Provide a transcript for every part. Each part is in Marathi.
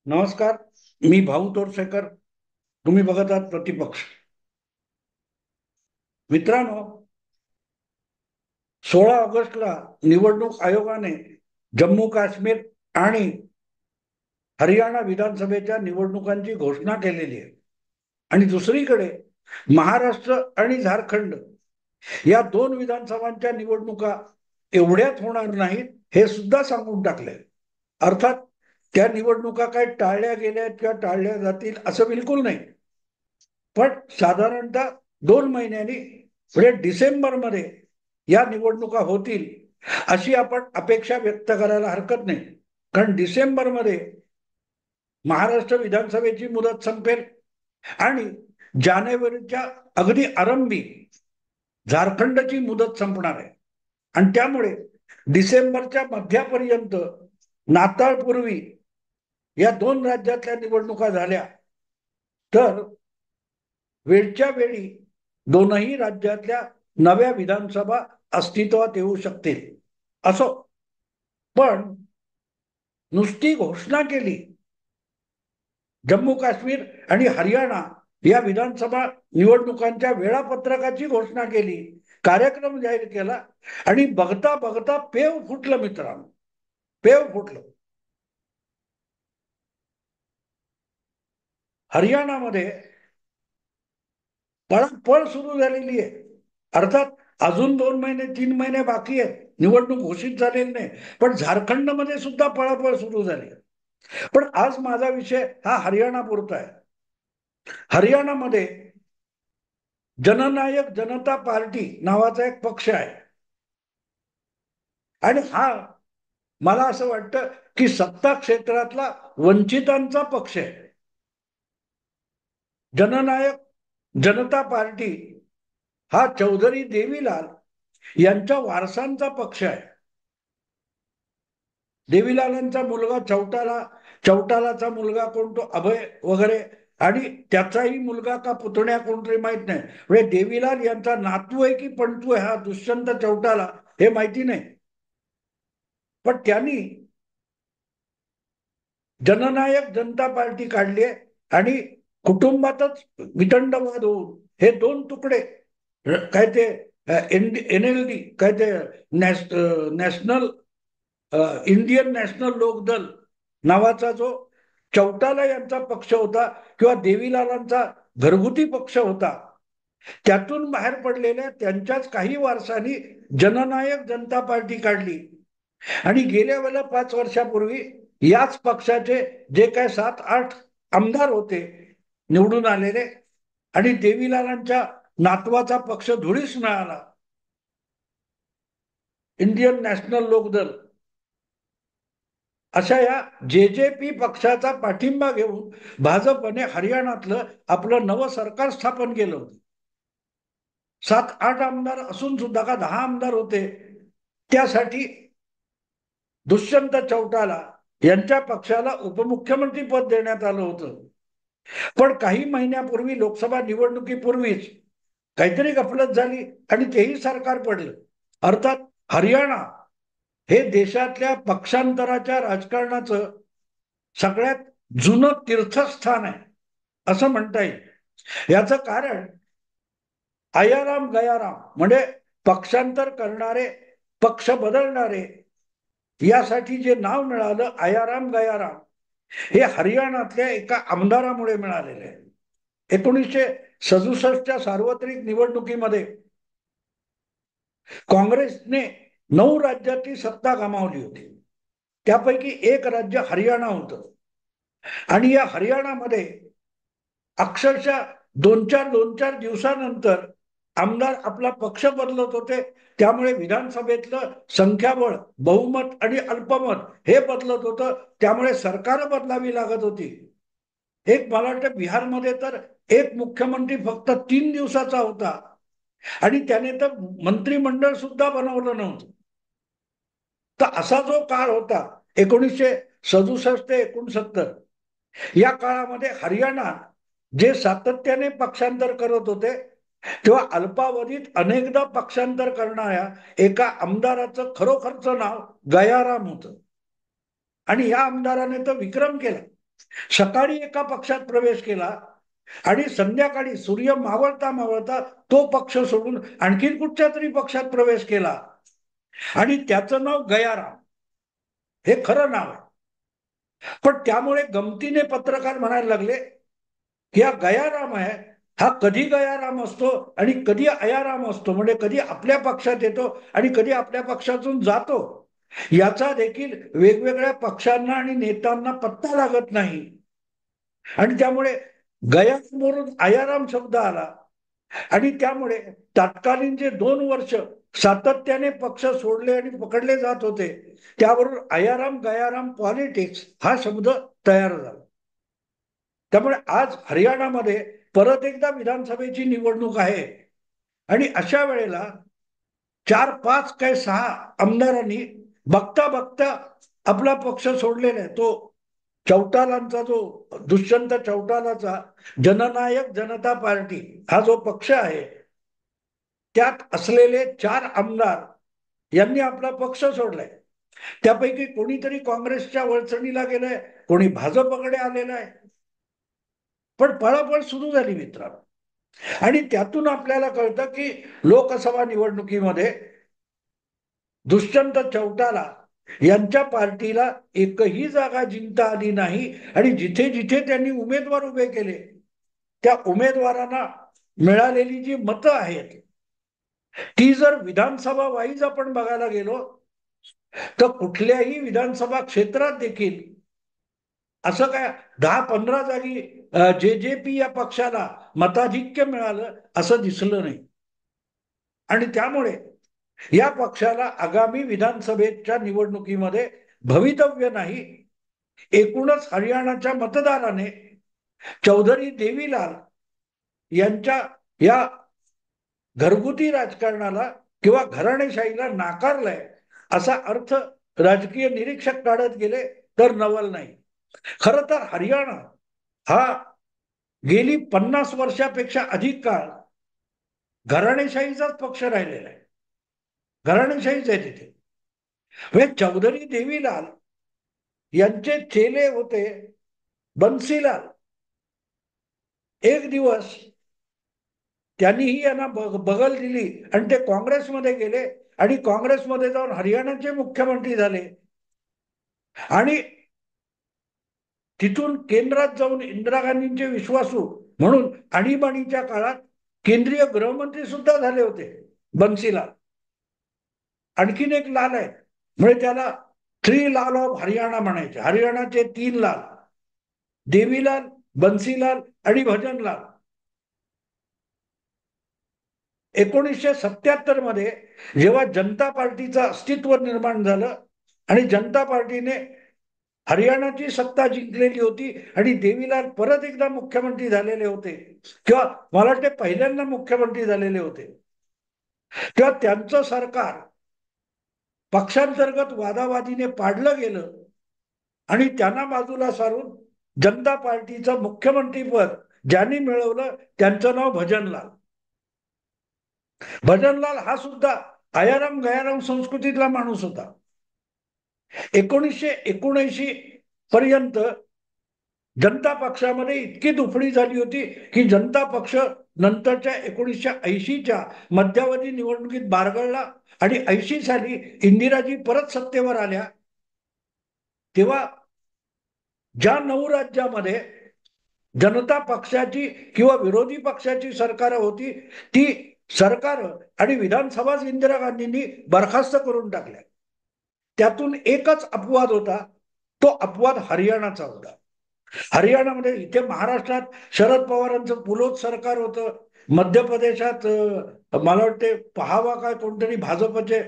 नमस्कार. मी भाऊ तोरसेकर. तुम्ही बघत आहात प्रतिपक्ष. मित्रांनो, 16 ऑगस्टला निवडणूक आयोगाने जम्मू काश्मीर आणि हरियाणा विधानसभेच्या निवडणुकांची घोषणा केलेली आहे. आणि दुसरीकडे महाराष्ट्र आणि झारखंड या दोन विधानसभांच्या निवडणुका एवढ्याच होणार नाहीत हे सुद्धा सांगून टाकले. अर्थात त्या निवडणुका काय टाळल्या गेल्या किंवा टाळल्या जातील असं बिलकुल नाही. पण साधारणतः 2 महिन्यांनी म्हणजे डिसेंबरमध्ये या निवडणुका होतील अशी आपण अपेक्षा व्यक्त करायला हरकत नाही. कारण डिसेंबरमध्ये महाराष्ट्र विधानसभेची मुदत संपेल आणि जानेवारीच्या अगदी आरंभी झारखंडची मुदत संपणार आहे. आणि त्यामुळे डिसेंबरच्या मध्यापर्यंत नाताळपूर्वी या दोन राज्यातल्या निवडणुका झाल्या तर वेळच्या वेळी दोनही राज्यातल्या नव्या विधानसभा अस्तित्वात येऊ शकतील. असो, पण नुसती घोषणा केली, जम्मू काश्मीर आणि हरियाणा या विधानसभा निवडणुकांच्या वेळापत्रकाची घोषणा केली, कार्यक्रम जाहीर केला आणि बघता बघता पेव फुटलं मित्रांनो, पेव फुटलं. हरियाणामध्ये पळापळ सुरू झालेली आहे. अर्थात अजून 2 महिने 3 महिने बाकी आहे, निवडणूक घोषित झालेली नाही, पण झारखंडमध्ये सुद्धा पळापळ सुरू झाली आहे. पण आज माझा विषय हा हरियाणा पुरता आहे. हरियाणामध्ये जननायक जनता पार्टी नावाचा एक पक्ष आहे आणि हा, मला असं वाटतं की सत्ता क्षेत्रातला वंचितांचा पक्ष आहे. जननायक जनता पार्टी हा चौधरी देवीलाल यांच्या वारसांचा पक्ष आहे. देवीलालांचा मुलगा चौटालाचा मुलगा कोण, तो अभय वगैरे, आणि त्याचाही मुलगा का पुतण्या कोणतरी माहित नाही. म्हणजे देवीलाल यांचा नातू आहे की पणतू आहे हा दुष्यंत चौटाला हे माहिती नाही. पण त्यांनी जननायक जनता पार्टी काढली आहे आणि कुटुंबातच वितंडवाद होऊन हे दोन तुकडे, काय ते NLD, काय ते नॅशनल इंडियन नॅशनल लोकदल नावाचा जो चौटाला यांचा पक्ष होता किंवा देवीलालांचा घरगुती पक्ष होता, त्यातून बाहेर पडलेल्या त्यांच्याच काही वारसांनी जननायक जनता पार्टी काढली. आणि गेल्या वेळेला 5 वर्षापूर्वी याच पक्षाचे जे काय 7-8 आमदार होते निवडून आलेले, आणि देवीलालांच्या नातवाचा पक्ष धुळीस मिळाला, इंडियन नॅशनल लोकदल, अशा या JJP पक्षाचा पाठिंबा घेऊन भाजपने हरियाणातलं आपलं नवं सरकार स्थापन केलं होतं. 7-8 आमदार असून सुद्धा का 10 आमदार होते, त्यासाठी दुष्यंत चौटाला यांच्या पक्षाला उपमुख्यमंत्री पद देण्यात आलं होतं. पण काही महिन्यापूर्वी लोकसभा निवडणुकीपूर्वीच काहीतरी गफलत झाली आणि तेही सरकार पडलं. अर्थात हरियाणा हे देशातल्या पक्षांतराच्या राजकारणाचं सगळ्यात जुनं तीर्थस्थान आहे असं म्हणता येईल. याचं कारण आयाराम गयाराम म्हणजे पक्षांतर करणारे, पक्ष बदलणारे, यासाठी जे नाव मिळालं आयाराम गयाराम, हे हरियाणातल्या एका आमदारामुळे मिळालेले आहे. 1967च्या सार्वत्रिक निवडणुकीमध्ये काँग्रेसने 9 राज्यातली सत्ता गमावली होती. त्यापैकी एक राज्य हरियाणा होतं. आणि या हरियाणामध्ये अक्षरशः 2-4 दिवसानंतर आमदार आपला पक्ष बदलत होते. त्यामुळे विधानसभेतलं संख्याबळ, बहुमत आणि अल्पमत हे बदलत होतं. त्यामुळे सरकार बदलावी लागत होती. मला वाटतं बिहारमध्ये तर एक मुख्यमंत्री फक्त 3 दिवसाचा होता आणि त्याने तर मंत्रिमंडळ सुद्धा बनवलं नव्हतं. तर असा जो काळ होता 1967 ते 69, या काळामध्ये हरियाणा जे सातत्याने पक्षांतर करत होते, तेव्हा अल्पावधीत अनेकदा पक्षांतर करणाऱ्या एका आमदाराचं खरोखरचं नाव गयाराम होतं. आणि या आमदाराने तर विक्रम केला. सकाळी एका पक्षात प्रवेश केला आणि संध्याकाळी सूर्य मावळता मावळता तो पक्ष सोडून आणखीन कुठच्या तरी पक्षात प्रवेश केला आणि त्याचं नाव गयाराम, हे खरं नाव आहे. पण त्यामुळे गमतीने पत्रकार म्हणायला लागले की हा गयाराम आहे, हा कधी गयाराम असतो आणि कधी अयाराम असतो, म्हणजे कधी आपल्या पक्षात येतो आणि कधी आपल्या पक्षातून जातो, याचा देखील वेगवेगळ्या पक्षांना आणि नेत्यांना पत्ता लागत नाही. आणि त्यामुळे गयारामवरून अयाराम शब्द आला आणि त्यामुळे तत्कालीन जे 2 वर्ष सातत्याने पक्ष सोडले आणि पकडले जात होते, त्यावरून अयाराम गयाराम पॉलिटिक्स हा शब्द तयार झाला. त्यामुळे आज हरियाणामध्ये परत एकदा विधानसभेची निवडणूक आहे आणि अशा वेळेला 4, 5 काय 6 आमदारांनी बघता बघता आपला पक्ष सोडलेला आहे. तो चौटालांचा जो दुष्यंत चौटालाचा जननायक जनता पार्टी हा जो पक्ष आहे, त्यात असलेले 4 आमदार यांनी आपला पक्ष सोडलाय. त्यापैकी कोणीतरी काँग्रेसच्या वळचणीला गेलंय, कोणी भाजपकडे आलेलं आहे. पण पळापळ सुरू झाली मित्रांनो. आणि त्यातून आपल्याला कळतं की लोकसभा निवडणुकीमध्ये दुष्यंत चौटाला यांच्या पार्टीला एकही जागा जिंकता आली नाही आणि जिथे जिथे त्यांनी उमेदवार उभे केले त्या उमेदवारांना मिळालेली जी मतं आहेत ती जर विधानसभा वाईज आपण बघायला गेलो तर कुठल्याही विधानसभा क्षेत्रात देखील असं काय 10, 15 जागी जे या पक्षाला मताधिक्य मिळालं असं दिसलं नाही. आणि त्यामुळे या पक्षाला आगामी विधानसभेच्या निवडणुकीमध्ये भवितव्य नाही. एकूणच हरियाणाच्या मतदाराने चौधरी देवीलाल यांच्या या घरगुती राजकारणाला किंवा घराणेशाहीला नाकारलंय असा अर्थ राजकीय निरीक्षक काढत गेले तर नवल नाही. खर तर हरियाणा हा गेली 50 वर्षापेक्षा अधिक काळ घराणेशाहीचाच पक्ष राहिलेला आहे. घराणेशाहीच आहे तिथे. म्हणजे चौधरी देवीलाल यांचे चेले होते बन्सीलाल. एक दिवस त्यांनीही यांना बगल दिली आणि ते काँग्रेसमध्ये गेले आणि काँग्रेसमध्ये जाऊन हरियाणाचे मुख्यमंत्री झाले आणि तिथून केंद्रात जाऊन इंदिरा गांधींचे विश्वासू म्हणून आणीबाणीच्या काळात केंद्रीय गृहमंत्री सुद्धा झाले होते बन्सीलाल. आणखीन एक लाल आहे, म्हणजे त्याला 3 लाल ऑफ हरियाणा म्हणायचे. हरियाणाचे 3 लाल, देवीलाल, बन्सीलाल आणि भजनलाल. 1977 मध्ये जेव्हा जनता पार्टीचं अस्तित्व निर्माण झालं आणि जनता पार्टीने हरियाणाची सत्ता जिंकलेली होती आणि देवीलाल परत एकदा मुख्यमंत्री झालेले होते किंवा मला वाटते पहिल्यांदा मुख्यमंत्री झालेले होते, तेव्हा त्यांचं सरकार पक्षांतर्गत वादावादीने पाडलं गेलं आणि त्यांना बाजूला सारून जनता पार्टीचं मुख्यमंत्रीपद ज्यांनी मिळवलं त्यांचं नाव भजनलाल. भजनलाल हा सुद्धा आयाराम गयाराम संस्कृतीतला माणूस होता. 1979 पर्यंत जनता पक्षामध्ये इतकी दुफडी झाली होती की जनता पक्ष नंतरच्या 1980च्या मध्यावधी निवडणुकीत बारगळला आणि 80 साली इंदिराजी परत सत्तेवर आल्या तेव्हा ज्या 9 राज्यामध्ये जनता पक्षाची किंवा विरोधी पक्षाची सरकार होती ती सरकार आणि विधानसभाच इंदिरा गांधींनी बरखास्त करून टाकल्या. त्यातून एकच अपवाद होता, तो अपवाद हरियाणाचा होता. हरियाणामध्ये इथे महाराष्ट्रात शरद पवारांचं पुलोत सरकार होतं. मध्य प्रदेशात मला वाटते पहावा काय कोणतरी भाजपचे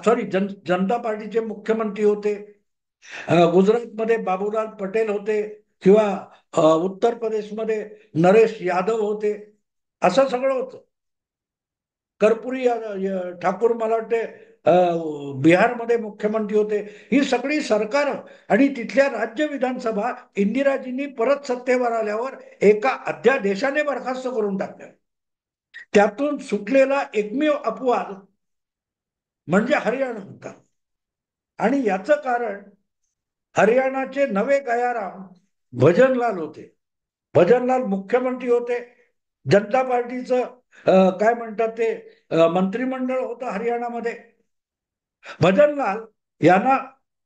सॉरी जनता पार्टीचे मुख्यमंत्री होते. गुजरातमध्ये बाबूलाल पटेल होते किंवा उत्तर प्रदेशमध्ये नरेश यादव होते. असं सगळं होतं. कर्पुरी ठाकूर मला वाटते बिहारमध्ये मुख्यमंत्री होते. ही सगळी सरकार आणि तिथल्या राज्य विधानसभा इंदिराजींनी परत सत्तेवर आल्यावर एका अध्यादेशाने बरखास्त करून टाकल्या. त्यातून सुटलेला एकमेव अपवाद म्हणजे हरियाणा होता. आणि याचं कारण हरियाणाचे नवे गयाराम भजनलाल होते. भजनलाल मुख्यमंत्री होते. जनता पार्टीचं काय म्हणतात ते मंत्रिमंडळ होतं हरियाणामध्ये. भजनलाल यांना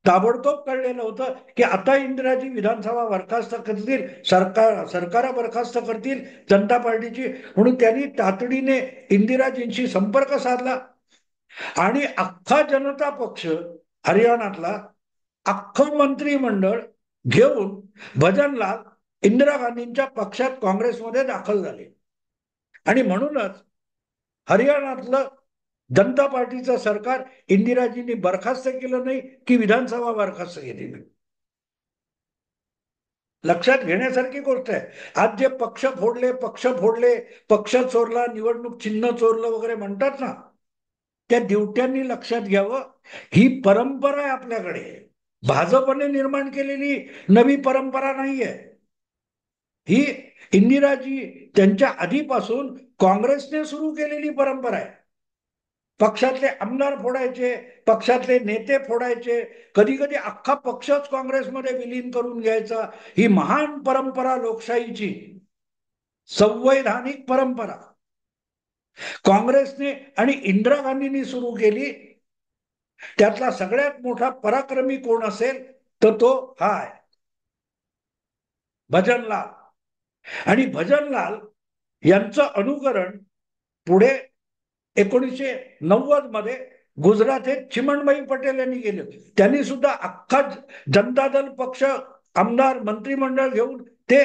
ताबडतोब कळलेलं होतं की आता इंदिराजी विधानसभा बरखास्त करतील, सरकार बरखास्त करतील जनता पार्टीची, म्हणून त्यांनी तातडीने इंदिराजींशी संपर्क साधला आणि अख्खा जनता पक्ष हरियाणातला अख्खं मंत्रिमंडळ घेऊन भजनलाल इंदिरा गांधींच्या पक्षात काँग्रेसमध्ये दाखल झाले. आणि म्हणूनच हरियाणातलं जनता पार्टीचं सरकार इंदिराजींनी बरखास्त केलं नाही की विधानसभा बरखास्त केली नाही. लक्षात घेण्यासारखी गोष्ट आहे. आज जे पक्ष फोडले, पक्ष चोरला, निवडणूक चिन्ह चोरलं वगैरे म्हणतात ना, त्या दिवट्यांनी लक्षात घ्यावं, ही परंपरा आहे आपल्याकडे. भाजपने निर्माण केलेली नवी परंपरा नाहीये ही. इंदिराजी त्यांच्या आधीपासून काँग्रेसने सुरू केलेली परंपरा आहे. पक्षातले आमदार फोडायचे, पक्षातले नेते फोडायचे, कधी कधी अख्खा पक्षच काँग्रेसमध्ये विलीन करून घ्यायचा. ही महान परंपरा लोकशाहीची, संवैधानिक परंपरा काँग्रेसने आणि इंदिरा गांधींनी सुरू केली. त्यातला सगळ्यात मोठा पराक्रमी कोण असेल तर तो हा आहे, भजनलाल. आणि भजनलाल यांचं अनुकरण पुढे 1990 मध्ये गुजरात हे चिमणबाई पटेल यांनी केलं. त्यांनी सुद्धा अख्खा जनता दल पक्ष आमदार मंत्रिमंडळ घेऊन ते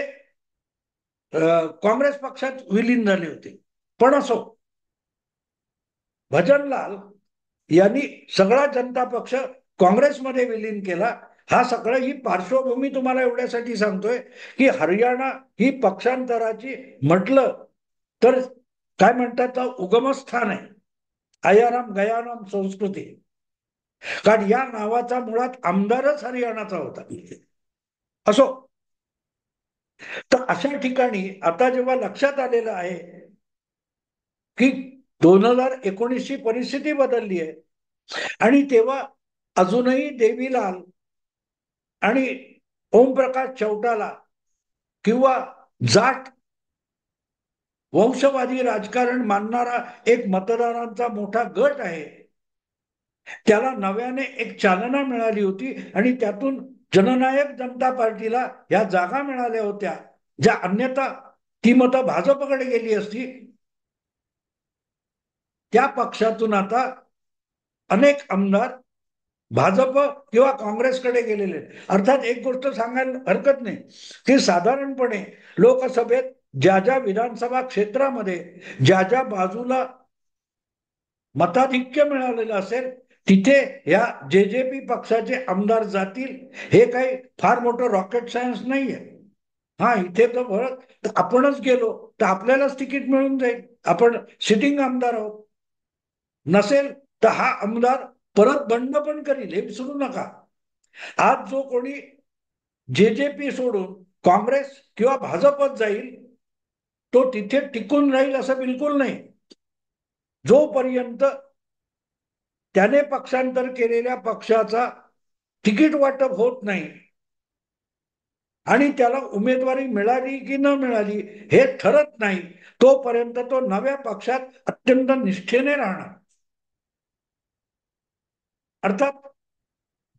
काँग्रेस पक्षात विलीन झाले होते. पण असो, भजनलाल यांनी सगळा जनता पक्ष काँग्रेसमध्ये विलीन केला. हा सगळं ही पार्श्वभूमी तुम्हाला एवढ्यासाठी सांगतोय की हरियाणा ही पक्षांतराची म्हटलं तर काय म्हणतात उगमस्थान आहे, आयाराम गयाराम संस्कृती. कारण या नावाचा मुळात आमदारच हरियाणाचा होता. असो, तर अशा ठिकाणी आता जेव्हा लक्षात आलेलं आहे की 2019 ची परिस्थिती बदलली आहे आणि तेव्हा अजूनही देवीलाल आणि ओमप्रकाश चौटाला किंवा जाट वंशवादी राजकारण मानणारा एक मतदारांचा मोठा गट आहे, त्याला नव्याने एक चालना मिळाली होती आणि त्यातून जननायक जनता पार्टीला या जागा मिळाल्या होत्या, ज्या अन्यथा ती मतं भाजपकडे गेली असती. त्या पक्षातून आता अनेक आमदार भाजप किंवा काँग्रेसकडे गेलेले. अर्थात एक गोष्ट सांगायला हरकत नाही की साधारणपणे लोकसभेत ज्या ज्या विधानसभा क्षेत्रामध्ये ज्या ज्या बाजूला मताधिक्य मिळालेलं असेल तिथे या जेजेपी पक्षाचे आमदार जातील, हे काही फार मोठं रॉकेट सायन्स नाहीये. हा, इथे तर आपणच गेलो तर आपल्यालाच तिकीट मिळून जाईल, आपण सिटिंग आमदार आहोत. नसेल तर हा आमदार परत बंड पण करील, हे विसरू नका. आज जो कोणी जेजेपी सोडून काँग्रेस किंवा भाजपत जाईल तो तिथे टिकून राहील असं बिलकुल नाही. जोपर्यंत त्याने पक्षांतर केलेल्या पक्षाचा तिकीट वाटप होत नाही आणि त्याला उमेदवारी मिळाली की न मिळाली हे ठरत नाही, तोपर्यंत तो नव्या पक्षात अत्यंत निष्ठेने राहणार. अर्थात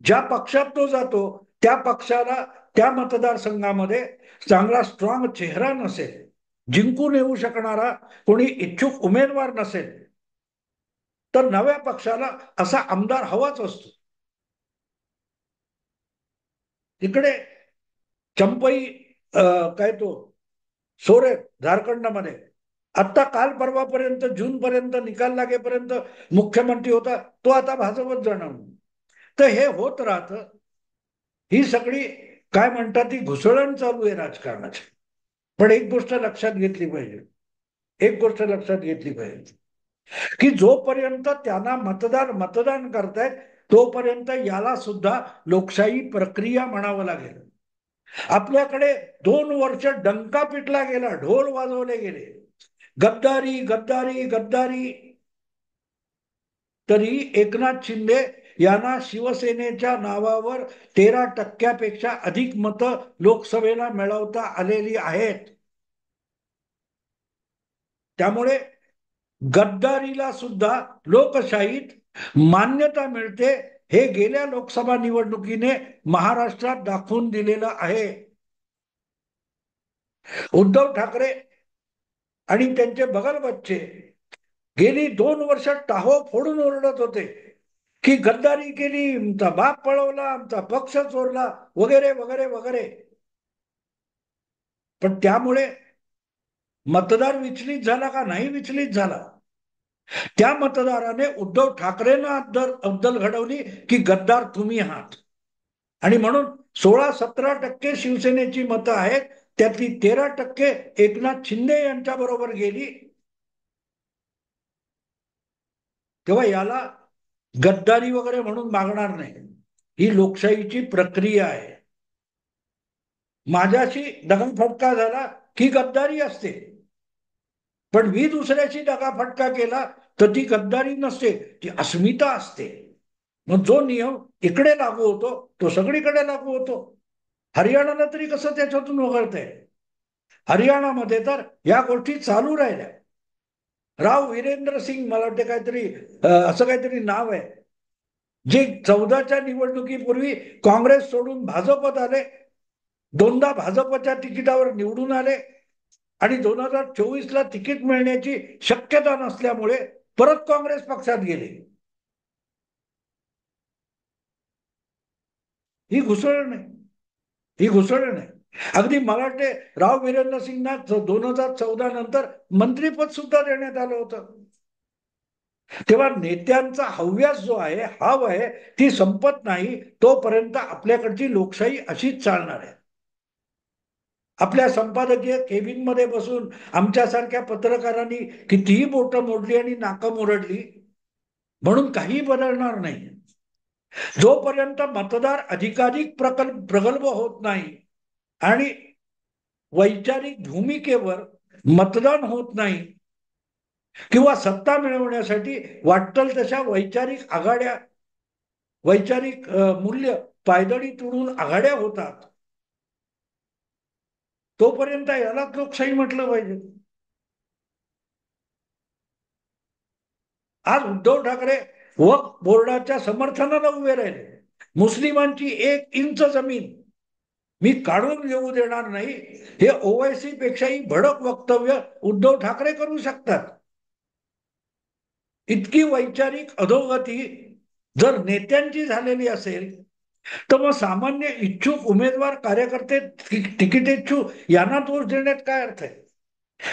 ज्या पक्षात तो जातो त्या पक्षाला त्या मतदारसंघामध्ये चांगला स्ट्रॉंग चेहरा नसेल, जिंकून येऊ शकणारा कोणी इच्छुक उमेदवार नसेल, तर नव्या पक्षाला असा आमदार हवाच असतो. तिकडे चंपई काय तो सोरे झारखंडमध्ये आता काल परवापर्यंत जून पर्यंत निकाल लागेपर्यंत मुख्यमंत्री होता, तो आता भाजपत जाणार. तर हे होत राहतं. ही सगळी काय म्हणतात ती घुसळण चालू आहे राजकारणाची. पण एक गोष्ट लक्षात घेतली पाहिजे, एक गोष्ट लक्षात घेतली पाहिजे की जोपर्यंत त्यांना मतदान करतायत तोपर्यंत याला सुद्धा लोकशाही प्रक्रिया म्हणावं लागेल. आपल्याकडे 2 वर्ष डंका पिटला गेला, ढोल वाजवले गेले, गद्दारी गद्दारी गद्दारी, तरी एकनाथ शिंदे यांना शिवसेनेच्या नावावर 13% अधिक मतं लोकसभेला मिळवता आलेली आहेत. त्यामुळे गद्दारीला सुद्धा लोकशाहीत मान्यता मिळते, हे गेल्या लोकसभा निवडणुकीने महाराष्ट्रात दाखवून दिलेलं आहे. उद्धव ठाकरे आणि त्यांचे बगल बच्चे गेली 2 वर्ष टाहो फोडून ओरडत होते की गद्दारी केली, आमचा बाप पळवला, आमचा पक्ष चोरला, वगैरे वगैरे वगैरे. पण त्यामुळे मतदार विचलित झाला का? नाही विचलित झाला. त्या मतदाराने उद्धव ठाकरेंना अद्दल घडवली की गद्दार तुम्ही आहात. आणि म्हणून 16-17% शिवसेनेची मतं आहेत, त्यातली 13% एकनाथ शिंदे यांच्या बरोबर गेली. तेव्हा याला गद्दारी वगैरे म्हणून मागणार नाही. ही लोकशाहीची प्रक्रिया आहे. माझ्याशी दगाफटका झाला की गद्दारी असते, पण मी दुसऱ्याशी दगाफटका केला तर ती गद्दारी नसते, ती अस्मिता असते. मग जो नियम इकडे लागू होतो तो सगळीकडे लागू होतो. हरियाणाला तरी कसं त्याच्यातून वगळतंय? हरियाणामध्ये तर या गोष्टी चालू राहिल्या. राव वीरेंद्र सिंग, मला वाटते काहीतरी असं काहीतरी नाव आहे, जे 14च्या निवडणुकीपूर्वी काँग्रेस सोडून भाजपत आले, 2दा भाजपच्या तिकिटावर निवडून आले आणि 2024ला तिकीट मिळण्याची शक्यता नसल्यामुळे परत काँग्रेस पक्षात गेले. ही घुसळण नाही, ही घुसळण नाही. अगदी मला वाटते राव वीरेंद्र सिंगना 2014 नंतर मंत्रीपद सुद्धा देण्यात आलं होतं. तेव्हा नेत्यांचा हव्यास जो आहे, हाव आहे, ती संपत नाही तोपर्यंत आपल्याकडची लोकशाही अशीच चालणार आहे. आपल्या संपादकीय केबिनमध्ये बसून आमच्यासारख्या पत्रकारांनी कितीही बोटं मोडली आणि नाकं मुरडली म्हणून काही बदलणार नाही. जोपर्यंत मतदार अधिकाधिक प्रगल्भ होत नाही आणि वैचारिक भूमिकेवर मतदान होत नाही किंवा सत्ता मिळवण्यासाठी वाटल तशा वैचारिक आघाड्या, वैचारिक मूल्य पायदळी तुडून आघाड्या होतात, तोपर्यंत यालाच लोकशाही म्हटलं पाहिजे. आज उद्धव ठाकरे वक्फ बोर्डाच्या समर्थनाला उभे राहिले. मुस्लिमांची 1 इंच जमीन मी काढून घेऊ देणार नाही, हे ओवैसी पेक्षाही भडक वक्तव्य उद्धव ठाकरे करू शकतात. इतकी वैचारिक अधोगती जर नेत्यांची झालेली असेल तर मग सामान्य इच्छुक उमेदवार, कार्यकर्ते, तिकीट इच्छुक यांना दोष देण्यात काय अर्थ आहे?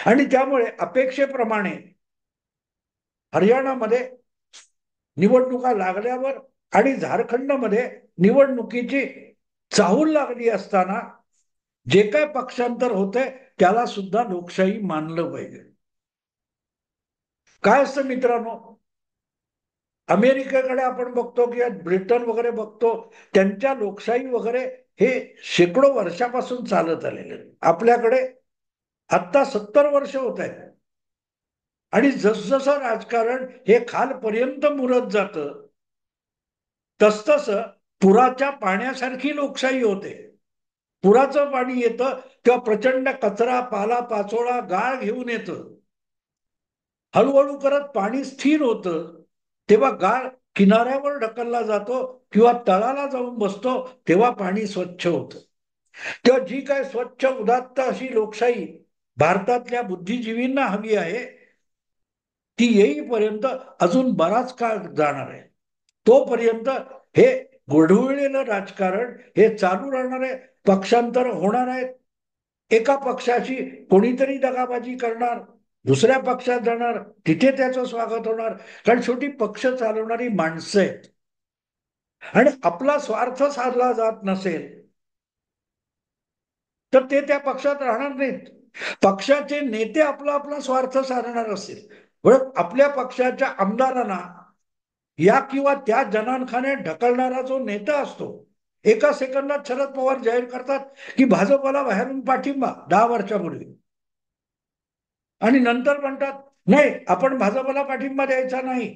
आणि त्यामुळे अपेक्षेप्रमाणे हरियाणामध्ये निवडणुका लागल्यावर आणि झारखंडमध्ये निवडणुकीची चाहूल लागली असताना जे काय पक्षांतर होतंय त्याला सुद्धा लोकशाही मानलं पाहिजे. काय असतं मित्रांनो, अमेरिकेकडे आपण बघतो किंवा ब्रिटन वगैरे बघतो, त्यांच्या लोकशाही वगैरे हे शेकडो वर्षापासून चालत आलेले. आपल्याकडे आत्ता 70 वर्ष होत आहेत आणि जसजसं राजकारण हे खालपर्यंत मुरत जातं तसतस पुराच्या पाण्यासारखी लोकशाही होते. पुराचं पाणी येतं तेव्हा प्रचंड कचरा, पाला पाचोळा, गाळ घेऊन येतं. हळूहळू करत पाणी स्थिर होतं, तेव्हा गाळ किनाऱ्यावर ढकलला जातो किंवा तळाला जाऊन बसतो, तेव्हा पाणी स्वच्छ होतं. तेव्हा जी काय स्वच्छ उदात्त अशी लोकशाही भारतातल्या बुद्धिजीवींना हवी आहे, ती येईपर्यंत अजून बराच काळ जाणार आहे. तोपर्यंत हे गोढवलेलं राजकारण हे चालू राहणार आहे. पक्षांतर होणार आहेत. एका पक्षाची कोणीतरी दगाबाजी करणार, दुसऱ्या पक्षात जाणार, तिथे त्याचं स्वागत होणार. कारण शेवटी पक्ष चालवणारी माणसं आहेत आणि आपला स्वार्थ साधला जात नसेल तर ते त्या पक्षात राहणार नाहीत. पक्षाचे नेते आपला आपला स्वार्थ साधणार असतील, बरं, आपल्या पक्षाच्या आमदारांना या किंवा त्या जनानखाने ढकलणारा जो नेता असतो, एका सेकंदात शरद पवार जाहीर करतात की भाजपला बाहेरून पाठिंबा 10 वर्षापूर्वी, आणि नंतर म्हणतात नाही, आपण भाजपला पाठिंबा द्यायचा नाही.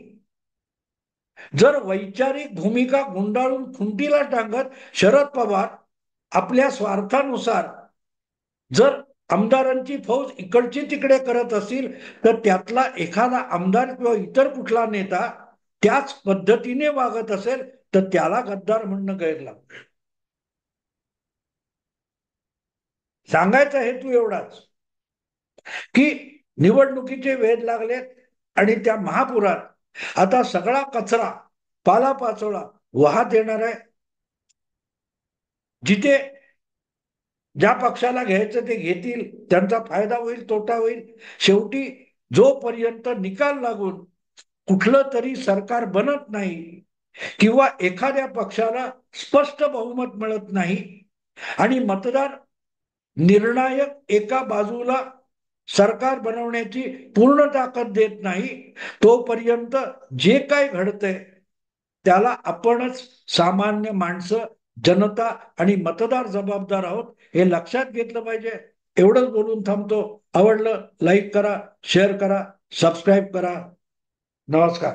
जर वैचारिक भूमिका गुंडाळून खुंटीला टांगत शरद पवार आपल्या स्वार्थानुसार जर आमदारांची फौज इकडची तिकडे करत असतील, तर त्यातला एखादा आमदार किंवा इतर कुठला नेता त्याच पद्धतीने वागत असेल तर त्याला गद्दार म्हणणं गैर लागतं. सांगायचा हेतू एवढाच की निवडणुकीचे वेध लागलेत आणि त्या महापुरात आता सगळा कचरा पालापाचोळा वाहत येणार आहे. जिथे ज्या पक्षाला घ्यायचं ते घेतील, त्यांचा फायदा होईल, तोटा होईल. शेवटी जोपर्यंत निकाल लागून कुठलं तरी सरकार बनत नाही किंवा एखाद्या पक्षाला स्पष्ट बहुमत मिळत नाही आणि मतदार निर्णायक एका बाजूला सरकार बनवण्याची पूर्ण ताकद देत नाही, तोपर्यंत जे काय घडतंय त्याला आपणच सामान्य माणसं, जनता आणि मतदार जबाबदार आहोत, हे लक्षात घेतलं पाहिजे. एवढंच बोलून थांबतो. आवडलं लाईक करा, शेअर करा, सबस्क्राईब करा. नमस्कार.